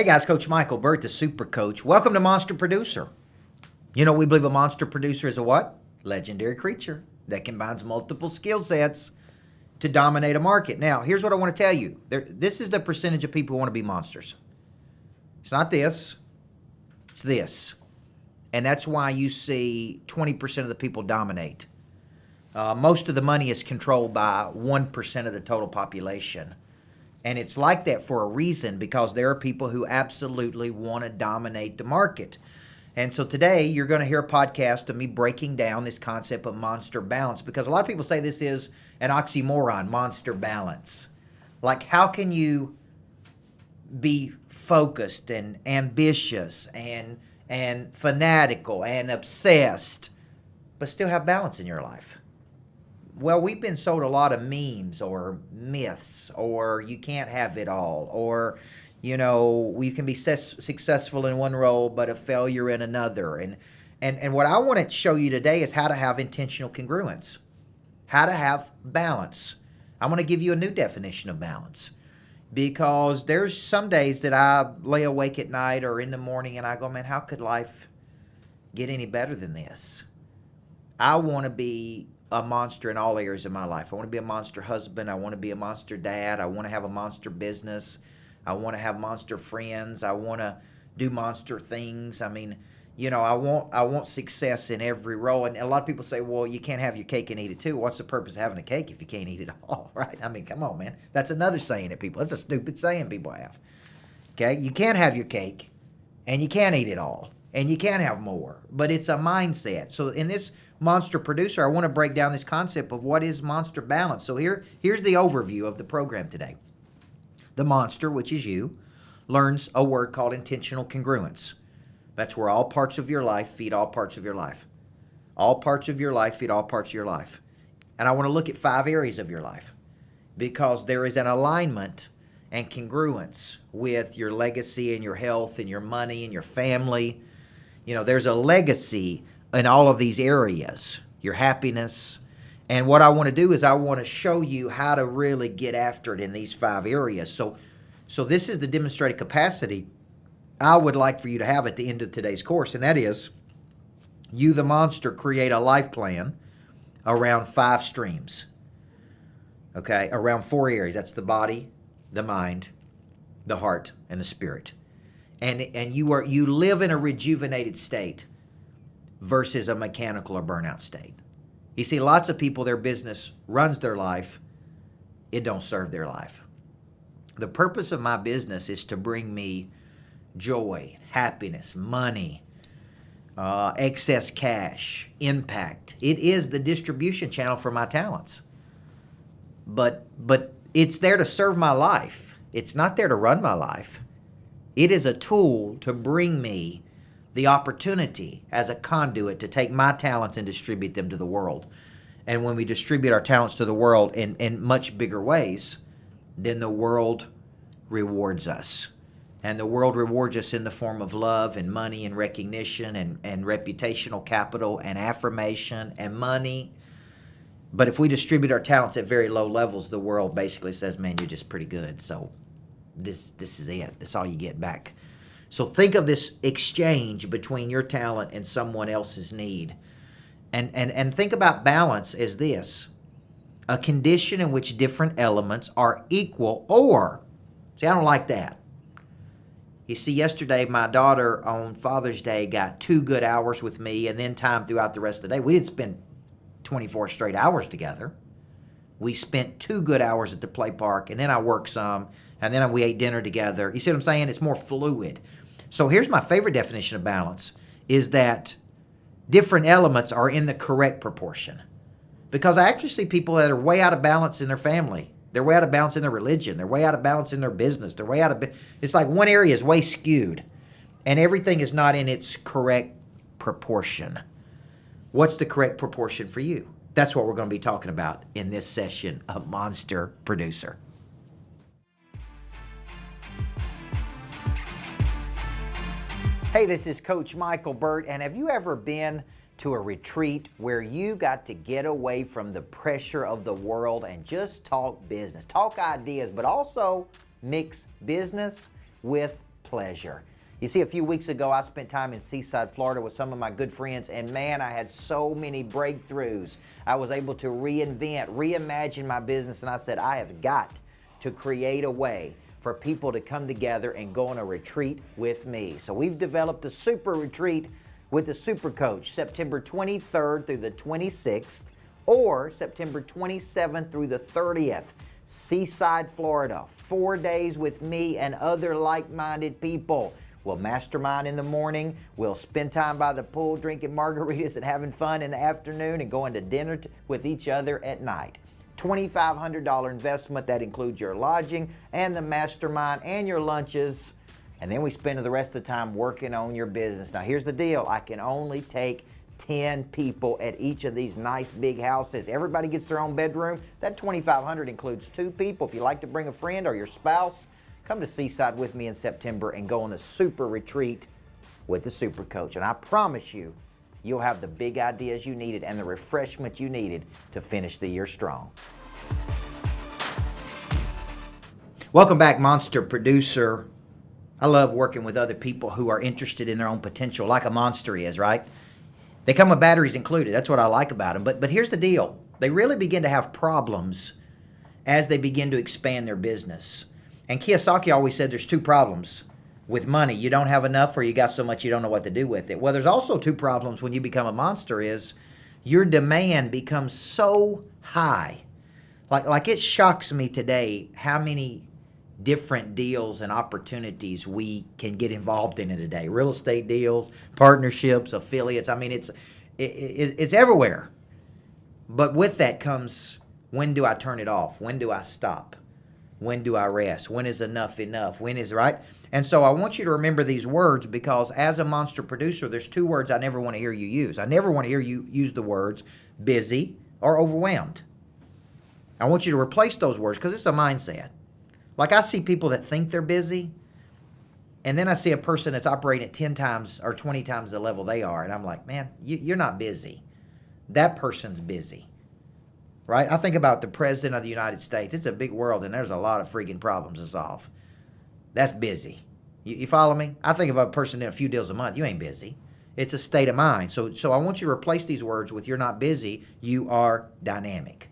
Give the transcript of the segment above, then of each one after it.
Hey guys, Coach Michael Burt, the Super Coach. Welcome to Monster Producer. You know, we believe a monster producer is a what? Legendary creature that combines multiple skill sets to dominate a market. Now, here's what I want to tell you. This is the percentage of people who want to be monsters. It's not this. It's this. And that's why you see 20% of the people dominate. Most of the money is controlled by 1% of the total population. And it's like that for a reason, because there are people who absolutely want to dominate the market. And so today you're going to hear a podcast of me breaking down this concept of monster balance, because a lot of people say this is an oxymoron, monster balance. Like, how can you be focused and ambitious and fanatical and obsessed, but still have balance in your life? Well, we've been sold a lot of memes or myths, or you can't have it all, or, you know, we can be successful in one role but a failure in another. And what I want to show you today is how to have intentional congruence, how to have balance. I'm going to give you a new definition of balance, because there's some days that I lay awake at night or in the morning and I go, man, how could life get any better than this? I want to be a monster in all areas of my life. I want to be a monster husband. I want to be a monster dad. I want to have a monster business. I want to have monster friends. I want to do monster things. I mean, you know, I want success in every role. And a lot of people say, well, you can't have your cake and eat it too. What's the purpose of having a cake if you can't eat it all, right? I mean, come on, man. That's another saying that people, that's a stupid saying people have. Okay? You can't have your cake and you can't eat it all and you can't have more, but it's a mindset. So in this Monster Producer, I want to break down this concept of what is monster balance. So here's the overview of the program today. The monster, which is you, learns a word called intentional congruence. That's where all parts of your life feed all parts of your life. All parts of your life feed all parts of your life. And I want to look at 5 areas of your life, because there is an alignment and congruence with your legacy and your health and your money and your family. You know, there's a legacy in all of these areas, your happiness. And what I want to do is I want to show you how to really get after it in these 5 areas. So this is the demonstrated capacity I would like for you to have at the end of today's course, and that is, you, the monster, create a life plan around 5 streams, okay, around 4 areas. That's the body, the mind, the heart, and the spirit. And you live in a rejuvenated state versus a mechanical or burnout state. You see, lots of people, their business runs their life, it don't serve their life. The purpose of my business is to bring me joy, happiness, money, excess cash, impact. It is the distribution channel for my talents. But it's there to serve my life. It's not there to run my life. It is a tool to bring me the opportunity as a conduit to take my talents and distribute them to the world. And when we distribute our talents to the world in much bigger ways, then the world rewards us. And the world rewards us in the form of love and money and recognition and reputational capital and affirmation and money. But if we distribute our talents at very low levels, the world basically says, man, you're just pretty good. So this is it. That's all you get back. So think of this exchange between your talent and someone else's need. And think about balance as this: a condition in which different elements are equal, or, see, I don't like that. You see, yesterday my daughter on Father's Day got 2 good hours with me, and then time throughout the rest of the day. We didn't spend 24 straight hours together. We spent 2 good hours at the play park, and then I worked some, and then we ate dinner together. You see what I'm saying? It's more fluid. So here's my favorite definition of balance, is that different elements are in the correct proportion. Because I actually see people that are way out of balance in their family. They're way out of balance in their religion. They're way out of balance in their business. They're way out of... It's like one area is way skewed, and everything is not in its correct proportion. What's the correct proportion for you? That's what we're going to be talking about in this session of Monster Producer. Hey, this is Coach Michael Burt, and have you ever been to a retreat where you got to get away from the pressure of the world and just talk business, talk ideas, but also mix business with pleasure. You see, a few weeks ago, I spent time in Seaside, Florida with some of my good friends, and man, I had so many breakthroughs. I was able to reinvent, reimagine my business, and I said, I have got to create a way for people to come together and go on a retreat with me. So we've developed a super retreat with the Super Coach, September 23rd through the 26th, or September 27th through the 30th. Seaside, Florida, 4 days with me and other like-minded people. We'll mastermind in the morning, we'll spend time by the pool drinking margaritas and having fun in the afternoon and going to dinner with each other at night. $2,500 investment, that includes your lodging and the mastermind and your lunches, and then we spend the rest of the time working on your business. Now here's the deal, I can only take 10 people at each of these nice big houses. Everybody gets their own bedroom. That $2,500 includes 2 people. If you like to bring a friend or your spouse, come to Seaside with me in September and go on a super retreat with the Super Coach. And I promise you, you'll have the big ideas you needed and the refreshment you needed to finish the year strong. Welcome back, Monster Producer. I love working with other people who are interested in their own potential, like a monster is, right? They come with batteries included. That's what I like about them. But here's the deal. They really begin to have problems as they begin to expand their business. And Kiyosaki always said there's 2 problems with money. You don't have enough, or you got so much you don't know what to do with it. Well, there's also 2 problems when you become a monster is your demand becomes so high. Like it shocks me today how many different deals and opportunities we can get involved in today. Real estate deals, partnerships, affiliates. I mean, it's everywhere. But with that comes, when do I turn it off? When do I stop? When do I rest? When is enough enough? When is right? And so I want you to remember these words, because as a monster producer, there's 2 words I never want to hear you use. I never want to hear you use the words busy or overwhelmed. I want you to replace those words, because it's a mindset. Like, I see people that think they're busy, and then I see a person that's operating at 10 times or 20 times the level they are, and I'm like, man, you're not busy. That person's busy, right? I think about the President of the United States. It's a big world, and there's a lot of freaking problems to solve. That's busy. You follow me? I think of a person in a few deals a month. You ain't busy. It's a state of mind. So I want you to replace these words with you're not busy, you are dynamic.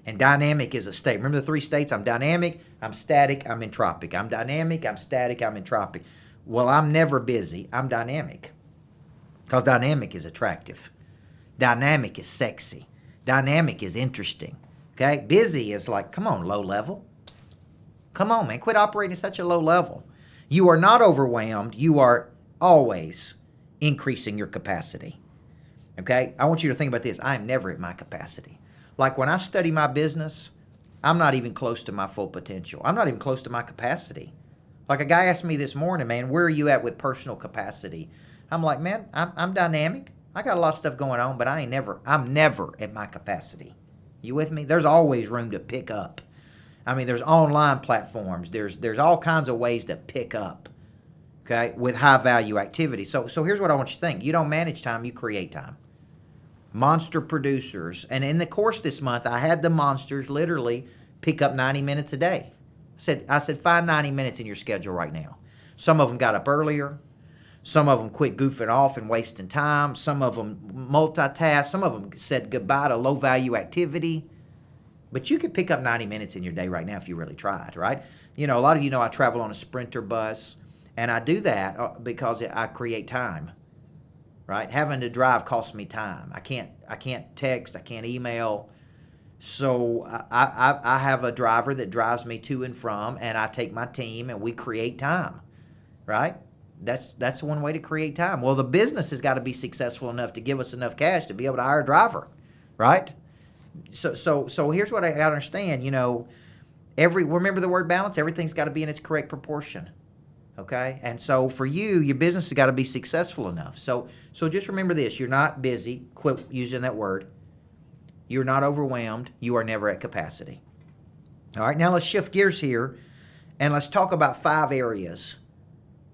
And dynamic is a state. Remember the 3 states? I'm dynamic, I'm static, I'm entropic. I'm dynamic, I'm static, I'm entropic. Well, I'm never busy, I'm dynamic. Because dynamic is attractive. Dynamic is sexy. Dynamic is interesting. Okay? Busy is like, come on, low level. Come on, man. Quit operating at such a low level. You are not overwhelmed. You are always increasing your capacity. Okay? I want you to think about this. I am never at my capacity. Like, when I study my business, I'm not even close to my full potential. I'm not even close to my capacity. Like, a guy asked me this morning, man, where are you at with personal capacity? I'm like, man, I'm dynamic. I got a lot of stuff going on, but I'm never at my capacity. You with me? There's always room to pick up. I mean, there's online platforms. There's all kinds of ways to pick up, okay, with high value activity. So here's what I want you to think. You don't manage time, you create time. Monster producers, and in the course this month, I had the monsters literally pick up 90 minutes a day. I said, find 90 minutes in your schedule right now. Some of them got up earlier. Some of them quit goofing off and wasting time. Some of them multitask. Some of them said goodbye to low-value activity. But you could pick up 90 minutes in your day right now if you really tried, right? You know, a lot of you know I travel on a Sprinter bus, and I do that because I create time. Right? Having to drive costs me time. I can't text, I can't email. So I have a driver that drives me to and from, and I take my team and we create time. Right? That's one way to create time. Well, the business has got to be successful enough to give us enough cash to be able to hire a driver. Right? So here's what I got to understand, you know, remember the word balance? Everything's got to be in its correct proportion. Okay? And so for you, your business has got to be successful enough. So just remember this. You're not busy. Quit using that word. You're not overwhelmed. You are never at capacity. All right, now let's shift gears here, and let's talk about 5 areas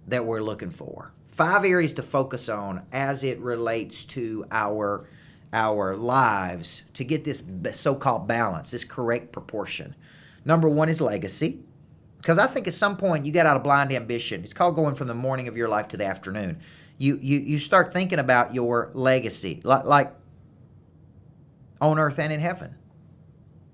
that we're looking for. 5 areas to focus on as it relates to our lives to get this so-called balance, this correct proportion. Number 1 is legacy. Because I think at some point you get out of blind ambition. It's called going from the morning of your life to the afternoon. You start thinking about your legacy, like on earth and in heaven.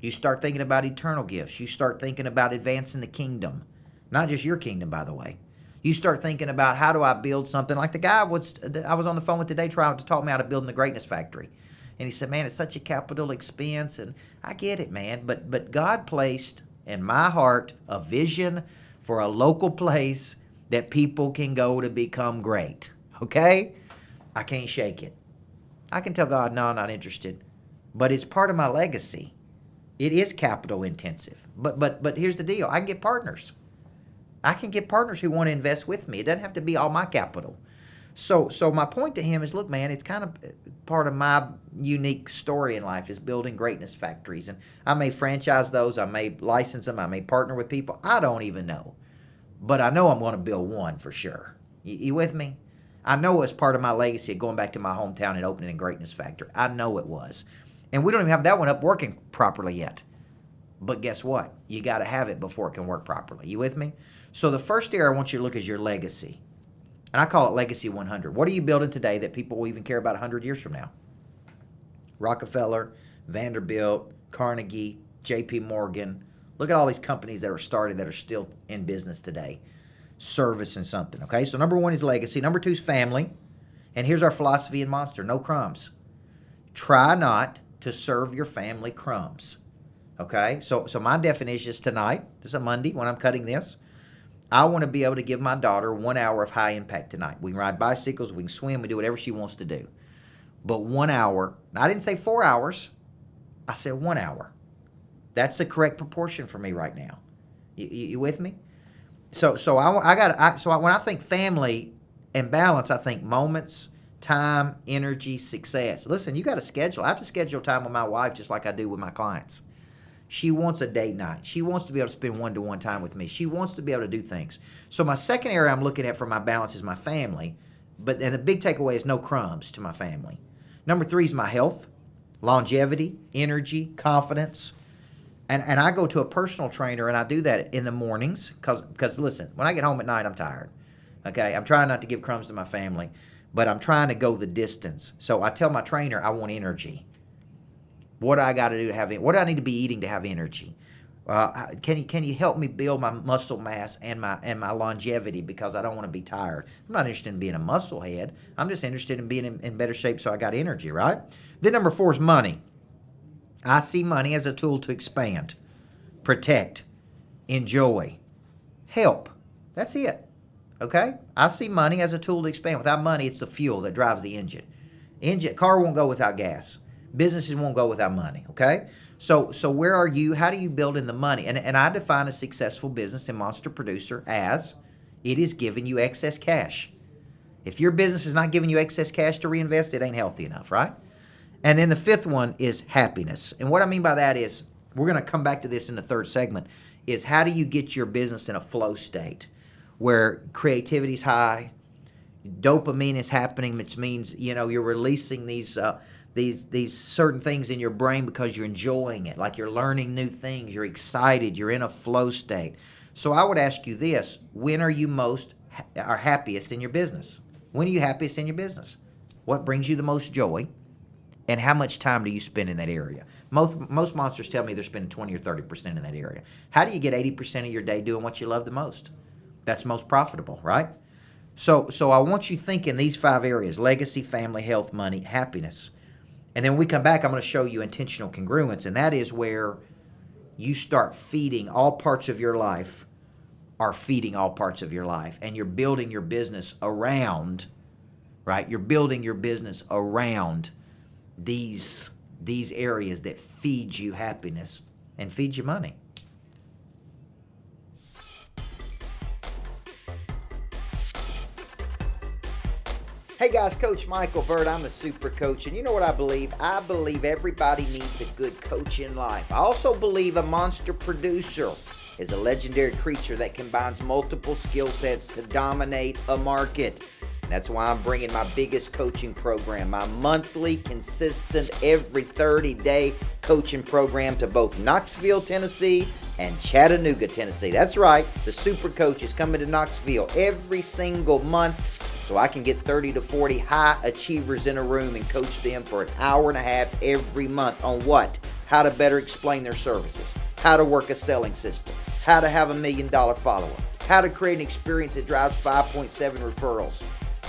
You start thinking about eternal gifts. You start thinking about advancing the kingdom. Not just your kingdom, by the way. You start thinking about, how do I build something? Like the guy I was on the phone with today trying to talk me out of building the greatness factory. And he said, man, it's such a capital expense. And I get it, man. But God placed in my heart a vision for a local place that people can go to become great. Okay? I can't shake it. I can tell God, no, I'm not interested. But it's part of my legacy. It is capital intensive. But here's the deal. I can get partners. I can get partners who want to invest with me. It doesn't have to be all my capital. So my point to him is, look, man, it's kind of part of my unique story in life is building greatness factories. And I may franchise those. I may license them. I may partner with people. I don't even know. But I know I'm going to build one for sure. You with me? I know it's part of my legacy of going back to my hometown and opening a greatness factory. I know it was. And we don't even have that one up working properly yet. But guess what? You got to have it before it can work properly. You with me? So the first area I want you to look is your legacy. And I call it Legacy 100. What are you building today that people will even care about 100 years from now? Rockefeller, Vanderbilt, Carnegie, J.P. Morgan. Look at all these companies that are started that are still in business today, servicing something. Okay, so number one is legacy. Number two is family. And here's our philosophy in Monster: no crumbs. Try not to serve your family crumbs. Okay, so my definition is tonight. This is a Monday when I'm cutting this. I want to be able to give my daughter 1 hour of high impact tonight. We can ride bicycles, we can swim, we do whatever she wants to do. But 1 hour, I didn't say 4 hours, I said 1 hour. That's the correct proportion for me right now. You with me? So when I think family and balance, I think moments, time, energy, success. Listen, you got to schedule. I have to schedule time with my wife just like I do with my clients. She wants a date night. She wants to be able to spend one-to-one time with me. She wants to be able to do things. So my second area I'm looking at for my balance is my family. And the big takeaway is no crumbs to my family. Number three is my health, longevity, energy, confidence. And I go to a personal trainer, and I do that in the mornings because listen, when I get home at night, I'm tired. Okay? I'm trying not to give crumbs to my family, but I'm trying to go the distance. So I tell my trainer I want energy. What do I got to do to have it? What do I need to be eating to have energy? Can you help me build my muscle mass and my longevity, because I don't want to be tired. I'm not interested in being a muscle head. I'm just interested in being in better shape so I got energy, right? Then number four is money. I see money as a tool to expand, protect, enjoy, help. That's it. Okay? I see money as a tool to expand. Without money, it's the fuel that drives the engine. Car won't go without gas. Businesses won't go without money, okay? So where are you? How do you build in the money? And I define a successful business in Monster Producer as it is giving you excess cash. If your business is not giving you excess cash to reinvest, it ain't healthy enough, right? And then the fifth one is happiness. And what I mean by that is, we're going to come back to this in the third segment, is how do you get your business in a flow state where creativity's high, dopamine is happening, which means, you're releasing these certain things in your brain because you're enjoying it, like you're learning new things, you're excited, you're in a flow state. So I would ask you this: when are you happiest in your business? When are you happiest in your business? What brings you the most joy? And how much time do you spend in that area? Most monsters tell me they're spending 20 or 30% in that area. How do you get 80% of your day doing what you love the most? That's most profitable, right? So I want you thinking these 5 areas: legacy, family, health, money, happiness. And then when we come back, I'm going to show you intentional congruence, and that is where you start feeding all parts of your life, and you're building your business around, right? You're building your business around these areas that feed you happiness and feed you money. Hey guys, Coach Michael Burt. I'm the Super Coach, and you know what I believe? I believe everybody needs a good coach in life. I also believe a monster producer is a legendary creature that combines multiple skill sets to dominate a market. And that's why I'm bringing my biggest coaching program, my monthly, consistent, every 30-day coaching program to both Knoxville, Tennessee, and Chattanooga, Tennessee. That's right, the Super Coach is coming to Knoxville every single month so I can get 30 to 40 high achievers in a room and coach them for an hour and a half every month on what? How to better explain their services, how to work a selling system, how to have $1 million follower, how to create an experience that drives 5.7 referrals.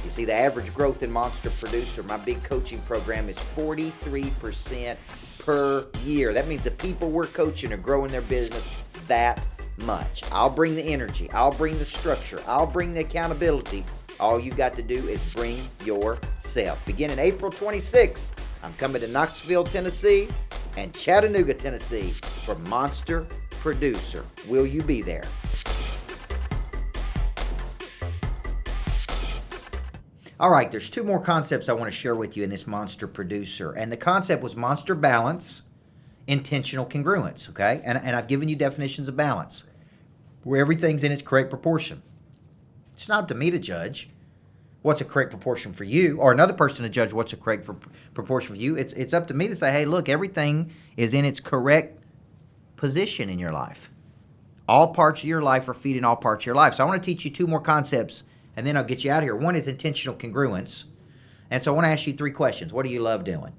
You see, the average growth in Monster Producer, my big coaching program, is 43% per year. That means the people we're coaching are growing their business that much. I'll bring the energy. I'll bring the structure. I'll bring the accountability. All you got to do is bring yourself. Beginning April 26th, I'm coming to Knoxville, Tennessee and Chattanooga, Tennessee for Monster Producer. Will you be there? All right, there's two more concepts I want to share with you in this Monster Producer. And the concept was monster balance, intentional congruence, okay? And I've given you definitions of balance, where everything's in its correct proportion. It's not up to me to judge what's a correct proportion for you, or another person to judge what's a correct proportion for you. It's up to me to say, hey, look, everything is in its correct position in your life. All parts of your life are feeding all parts of your life. So I want to teach you two more concepts, and then I'll get you out of here. One is intentional congruence. And so I want to ask you three questions. What do you love doing?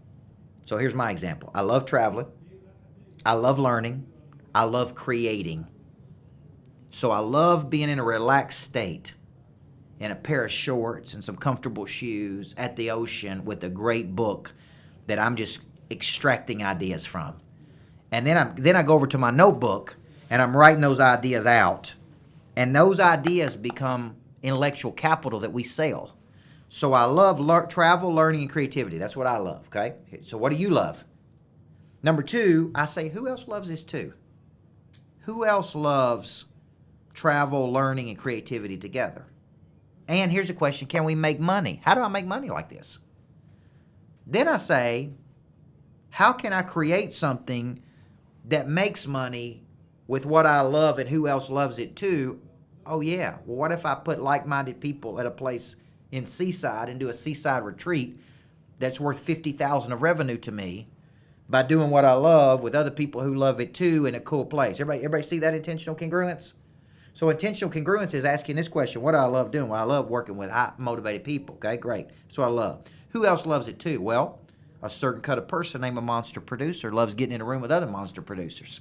So here's my example. I love traveling. I love learning. I love creating. So I love being in a relaxed state, in a pair of shorts and some comfortable shoes at the ocean with a great book that I'm just extracting ideas from. And then I go over to my notebook and I'm writing those ideas out. And those ideas become intellectual capital that we sell. So I love travel, learning, and creativity. That's what I love, okay? So what do you love? Number two, I say, who else loves this too? Who else loves travel, learning, and creativity together? And here's a question, can we make money? How do I make money like this? Then I say, how can I create something that makes money with what I love and who else loves it too? Oh yeah, well what if I put like-minded people at a place in Seaside and do a seaside retreat that's worth $50,000 of revenue to me by doing what I love with other people who love it too in a cool place? Everybody see that intentional congruence? So intentional congruence is asking this question, what do I love doing? Well, I love working with high motivated people. Okay, great. That's what I love. Who else loves it too? Well, a certain kind of person named a monster producer loves getting in a room with other monster producers.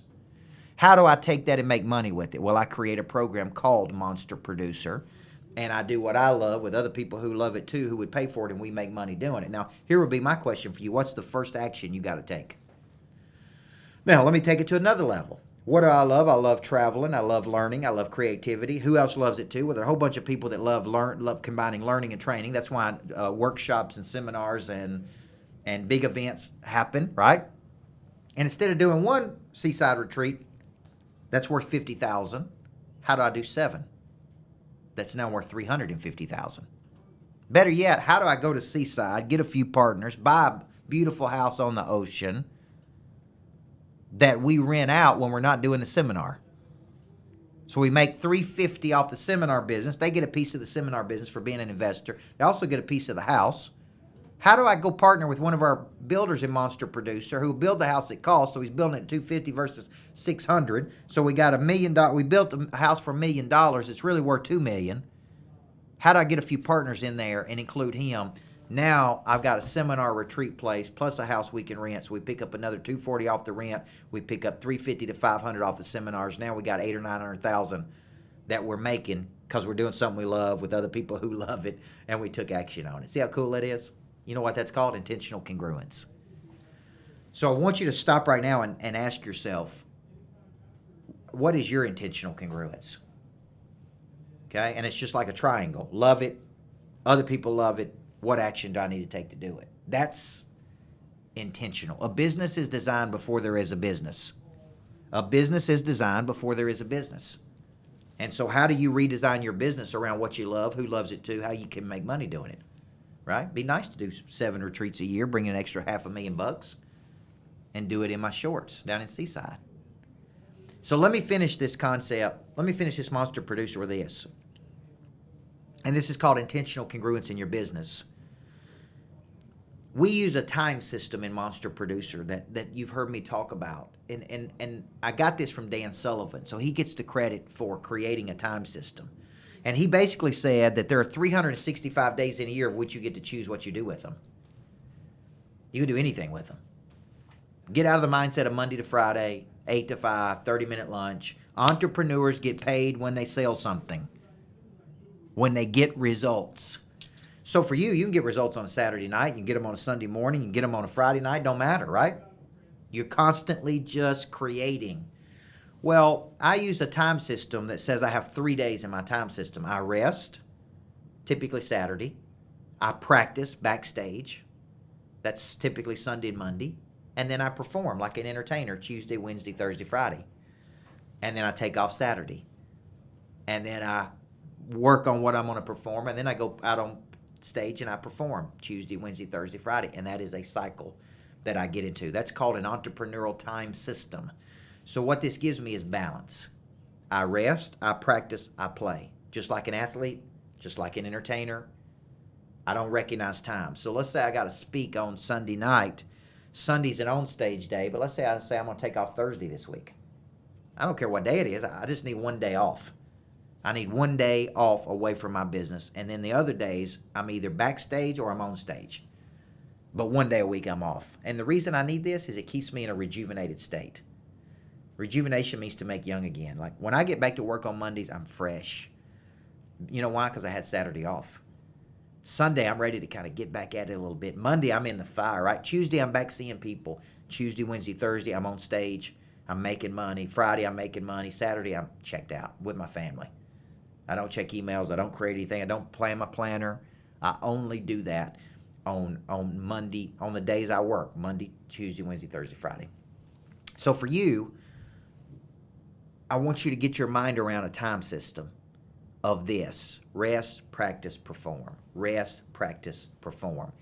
How do I take that and make money with it? Well, I create a program called Monster Producer, and I do what I love with other people who love it too, who would pay for it, and we make money doing it. Now, here would be my question for you. What's the first action you got to take? Now, let me take it to another level. What do I love? I love traveling. I love learning. I love creativity. Who else loves it too? Well, there are a whole bunch of people that love combining learning and training. That's why workshops and seminars and big events happen, right? And instead of doing one seaside retreat that's worth $50,000, how do I do 7? That's now worth $350,000. Better yet, how do I go to Seaside, get a few partners, buy a beautiful house on the ocean that we rent out when we're not doing the seminar? So we make $350 off the seminar business. They get a piece of the seminar business for being an investor. They also get a piece of the house. How do I go partner with one of our builders in Monster Producer who will build the house at cost? So he's building it at $250 versus $600. So we got $1 million. We built a house for $1 million. It's really worth $2 million. How do I get a few partners in there and include him? Now I've got a seminar retreat place plus a house we can rent. So we pick up another $240 off the rent. We pick up $350 to $500 off the seminars. Now we got $800,000 or $900,000 that we're making because we're doing something we love with other people who love it, and we took action on it. See how cool that is? You know what that's called? Intentional congruence. So I want you to stop right now and ask yourself, what is your intentional congruence? Okay? And it's just like a triangle. Love it. Other people love it. What action do I need to take to do it? That's intentional. A business is designed before there is a business. A business is designed before there is a business. And so how do you redesign your business around what you love, who loves it too, how you can make money doing it? Right? Be nice to do 7 retreats a year, bring an extra $500,000 and do it in my shorts down in Seaside. So let me finish this concept. Let me finish this Monster Producer with this. And this is called intentional congruence in your business. we use a time system in Monster Producer that you've heard me talk about. And I got this from Dan Sullivan, so he gets the credit for creating a time system. And he basically said that there are 365 days in a year of which you get to choose what you do with them. You can do anything with them. Get out of the mindset of Monday to Friday, 8 to 5, 30-minute lunch. Entrepreneurs get paid when they sell something, when they get results. So for you, you can get results on a Saturday night. You can get them on a Sunday morning. You can get them on a Friday night. Don't matter, right? You're constantly just creating. Well, I use a time system that says I have 3 days in my time system. I rest, typically Saturday. I practice backstage. That's typically Sunday and Monday. And then I perform like an entertainer Tuesday, Wednesday, Thursday, Friday. And then I take off Saturday. And then I work on what I'm going to perform. And then I go out on stage and I perform Tuesday, Wednesday, Thursday, Friday. And that is a cycle that I get into. That's called an entrepreneurial time system. So what this gives me is balance. I rest, I practice, I play. Just like an athlete, just like an entertainer. I don't recognize time. So let's say I got to speak on Sunday night. Sunday's an on-stage day, but let's say I'm going to take off Thursday this week. I don't care what day it is. I just need 1 day off. I need 1 day off away from my business. And then the other days, I'm either backstage or I'm on stage. But 1 day a week, I'm off. And the reason I need this is it keeps me in a rejuvenated state. Rejuvenation means to make young again. Like when I get back to work on Mondays, I'm fresh. You know why? Because I had Saturday off. Sunday, I'm ready to kind of get back at it a little bit. Monday, I'm in the fire, right? Tuesday, I'm back seeing people. Tuesday, Wednesday, Thursday, I'm on stage. I'm making money. Friday, I'm making money. Saturday, I'm checked out with my family. I don't check emails. I don't create anything. I don't plan my planner. I only do that on Monday, on the days I work. Monday, Tuesday, Wednesday, Thursday, Friday. So for you, I want you to get your mind around a time system of this. Rest, practice, perform. Rest, practice, perform.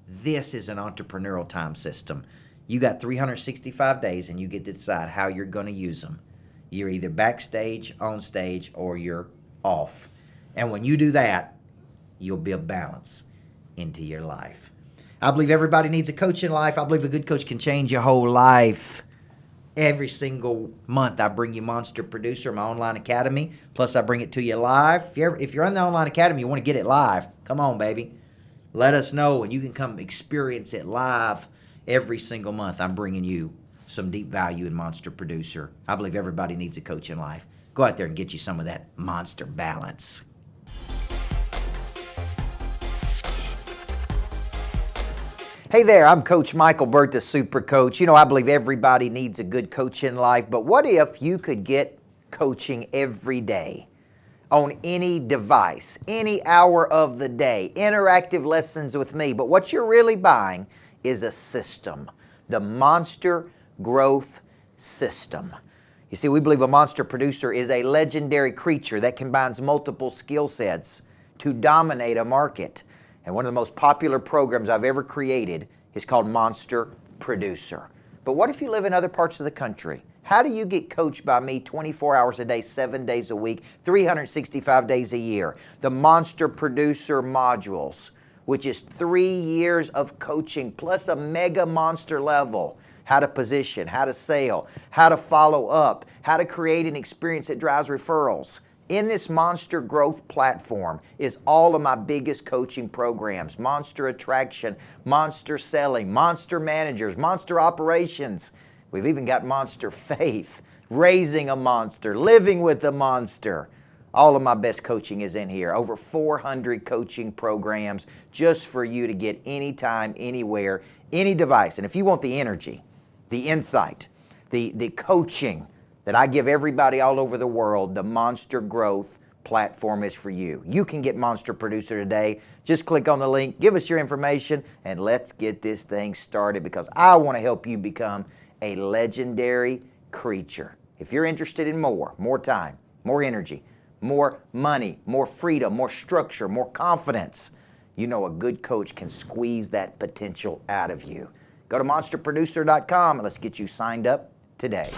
This is an entrepreneurial time system. You got 365 days and you get to decide how you're going to use them. You're either backstage, on stage, or you're off. And when you do that, you'll build balance into your life. I believe everybody needs a coach in life. I believe a good coach can change your whole life. Every single month, I bring you Monster Producer, my online academy. Plus, I bring it to you live. If you're on the online academy, you want to get it live, come on, baby. Let us know, and you can come experience it live every single month. I'm bringing you some deep value in Monster Producer. I believe everybody needs a coach in life. Go out there and get you some of that monster balance. Hey there, I'm Coach Michael Burt, the Super Coach. You know, I believe everybody needs a good coach in life, but what if you could get coaching every day on any device, any hour of the day, interactive lessons with me, but what you're really buying is a system, the Monster Growth System. You see, we believe a Monster Producer is a legendary creature that combines multiple skill sets to dominate a market. And one of the most popular programs I've ever created is called Monster Producer. But what if you live in other parts of the country? How do you get coached by me 24 hours a day, 7 days a week, 365 days a year? The Monster Producer modules, which is 3 years of coaching plus a mega monster level. How to position, how to sell, how to follow up, how to create an experience that drives referrals. In this Monster Growth platform is all of my biggest coaching programs. Monster Attraction, Monster Selling, Monster Managers, Monster Operations. We've even got Monster Faith, Raising a Monster, Living with a Monster. All of my best coaching is in here. Over 400 coaching programs just for you to get anytime, anywhere, any device. And if you want the energy, the insight, the coaching that I give everybody all over the world, the Monster Growth platform is for you. You can get Monster Producer today. Just click on the link, give us your information, and let's get this thing started because I want to help you become a legendary creature. If you're interested in more time, more energy, more money, more freedom, more structure, more confidence, you know a good coach can squeeze that potential out of you. Go to monsterproducer.com and let's get you signed up today.